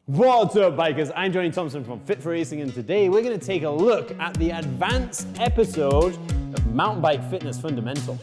What's up, bikers? I'm Johnny Thompson from Fit for Racing, and today we're going to take a look at the advanced episode of Mountain Bike Fitness Fundamentals.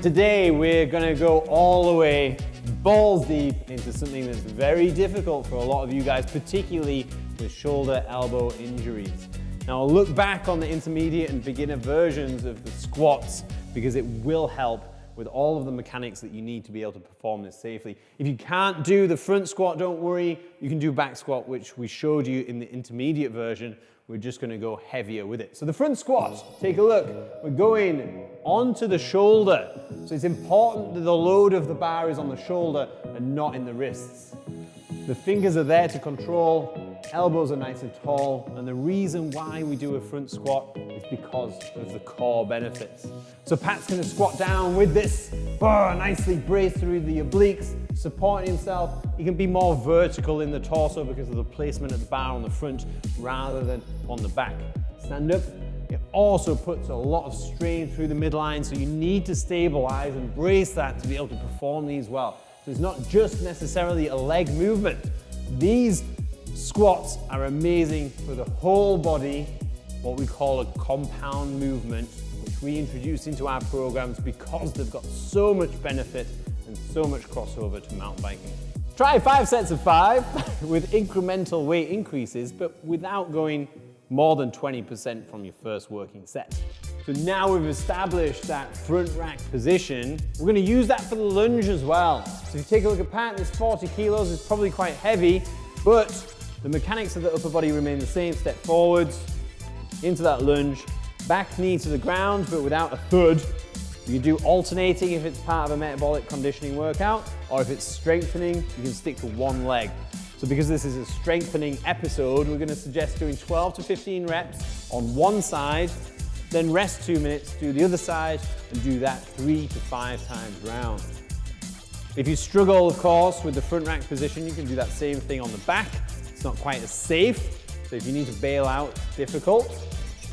Today we're going to go all the way balls deep into something that's very difficult for a lot of you guys, particularly with shoulder, elbow injuries. Now I'll look back on the intermediate and beginner versions of the squats because it will help with all of the mechanics that you need to be able to perform this safely. If you can't do the front squat, don't worry, you can do back squat, which we showed you in the intermediate version. We're just gonna go heavier with it. So the front squat, take a look. We're going onto the shoulder. So it's important that the load of the bar is on the shoulder and not in the wrists. The fingers are there to control, elbows are nice and tall, and the reason why we do a front squat is because of the core benefits. So Pat's gonna squat down with this, nicely braced through the obliques, supporting himself. He can be more vertical in the torso because of the placement of the bar on the front rather than on the back. Stand up. It also puts a lot of strain through the midline, so you need to stabilize and brace that to be able to perform these well. So it's not just necessarily a leg movement. These squats are amazing for the whole body, what we call a compound movement, which we introduce into our programs because they've got so much benefit and so much crossover to mountain biking. Try 5 sets of 5 with incremental weight increases, but without going more than 20% from your first working set. So now we've established that front rack position, we're gonna use that for the lunge as well. So if you take a look at Pat, this 40 kilos is probably quite heavy, but the mechanics of the upper body remain the same. Step forwards, into that lunge, back knee to the ground, but without a thud. You can do alternating if it's part of a metabolic conditioning workout, or if it's strengthening, you can stick to one leg. So because this is a strengthening episode, we're gonna suggest doing 12 to 15 reps on one side, then rest 2 minutes, do the other side, and do that 3 to 5 times round. If you struggle, of course, with the front rack position, you can do that same thing on the back. It's not quite as safe, so if you need to bail out, it's difficult,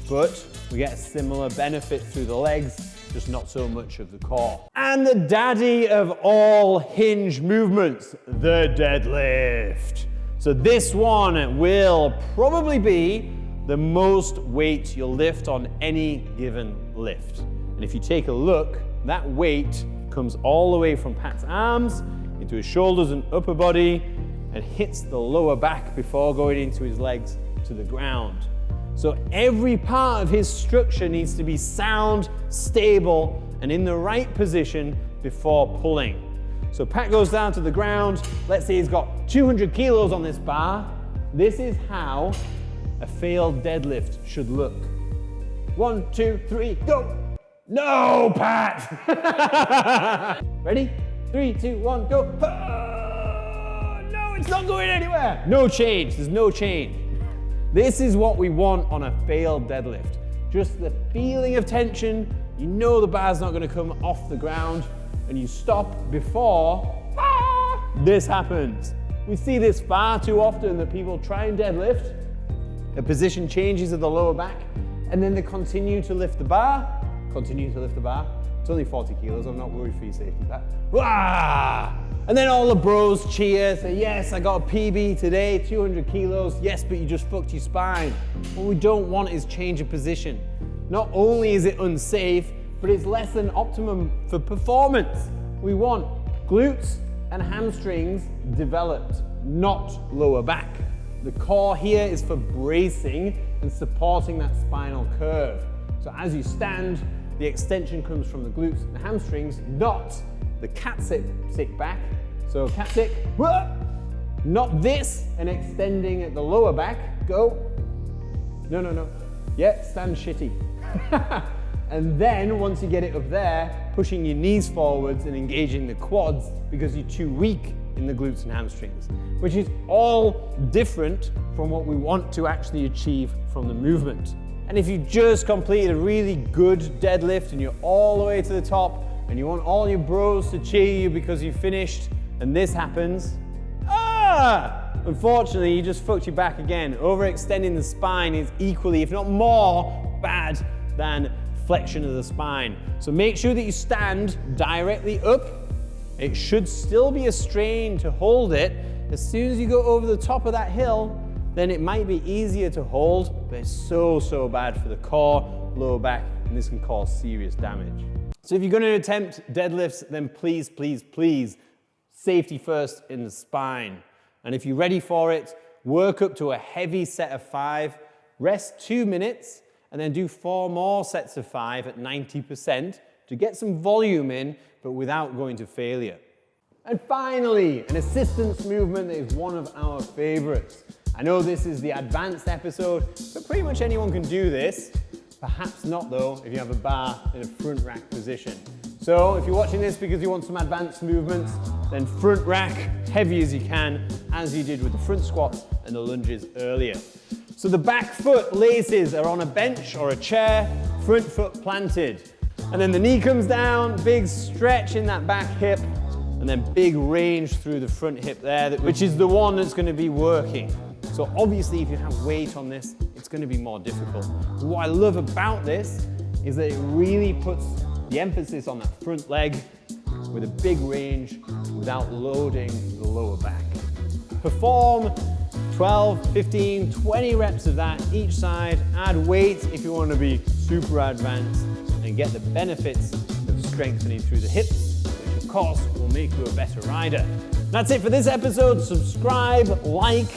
but we get a similar benefit through the legs, just not so much of the core. And the daddy of all hinge movements, the deadlift. So this one will probably be the most weight you'll lift on any given lift. And if you take a look, that weight comes all the way from Pat's arms into his shoulders and upper body and hits the lower back before going into his legs to the ground. So every part of his structure needs to be sound, stable, and in the right position before pulling. So Pat goes down to the ground. Let's say he's got 200 kilos on this bar. This is how a failed deadlift should look. 1, 2, 3, go! No, Pat! Ready? 3, 2, 1, go! No, it's not going anywhere! No change, there's no change. This is what we want on a failed deadlift. Just the feeling of tension, you know the bar's not gonna come off the ground, and you stop before this happens. We see this far too often that people try and deadlift, the position changes of the lower back, and then they continue to lift the bar, It's only 40 kilos, I'm not worried for your safety, Pat. And then all the bros cheer, say, yes, I got a PB today, 200 kilos, yes, but you just fucked your spine. What we don't want is change of position. Not only is it unsafe, but it's less than optimum for performance. We want glutes and hamstrings developed, not lower back. The core here is for bracing and supporting that spinal curve. So as you stand, the extension comes from the glutes and hamstrings, not the cat sit back. So cat sit, not this, and extending at the lower back. Go. No. Yeah, stand shitty. And then once you get it up there, pushing your knees forwards and engaging the quads because you're too weak in the glutes and hamstrings, which is all different from what we want to actually achieve from the movement. And if you just completed a really good deadlift and you're all the way to the top and you want all your bros to cheer you because you finished and this happens, unfortunately you just fucked your back again. Overextending the spine is equally, if not more, bad than flexion of the spine. So make sure that you stand directly up It should still be a strain to hold it. As soon as you go over the top of that hill, then it might be easier to hold, but it's so bad for the core, lower back, and this can cause serious damage. So if you're going to attempt deadlifts, then please, safety first in the spine. And if you're ready for it, work up to a heavy set of 5, rest 2 minutes, and then do 4 more sets of 5 at 90% to get some volume in, but without going to failure. And finally, an assistance movement that is one of our favorites. I know this is the advanced episode, but pretty much anyone can do this. Perhaps not though, if you have a bar in a front rack position. So if you're watching this because you want some advanced movements, then front rack, heavy as you can, as you did with the front squats and the lunges earlier. So the back foot laces are on a bench or a chair, front foot planted. And then the knee comes down, big stretch in that back hip, and then big range through the front hip there, which is the one that's going to be working. So obviously if you have weight on this, it's going to be more difficult. What I love about this is that it really puts the emphasis on that front leg with a big range without loading the lower back. Perform 12, 15, 20 reps of that each side. Add weight if you want to be super advanced and get the benefits of strengthening through the hips, which of course will make you a better rider. That's it for this episode. Subscribe, like,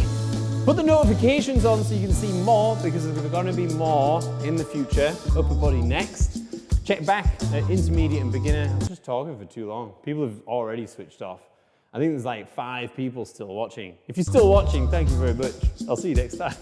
put the notifications on so you can see more, because there's going to be more in the future. Upper body next. Check back at intermediate and beginner. I'm just talking for too long. People have already switched off. I think there's like 5 people still watching. If you're still watching, thank you very much. I'll see you next time.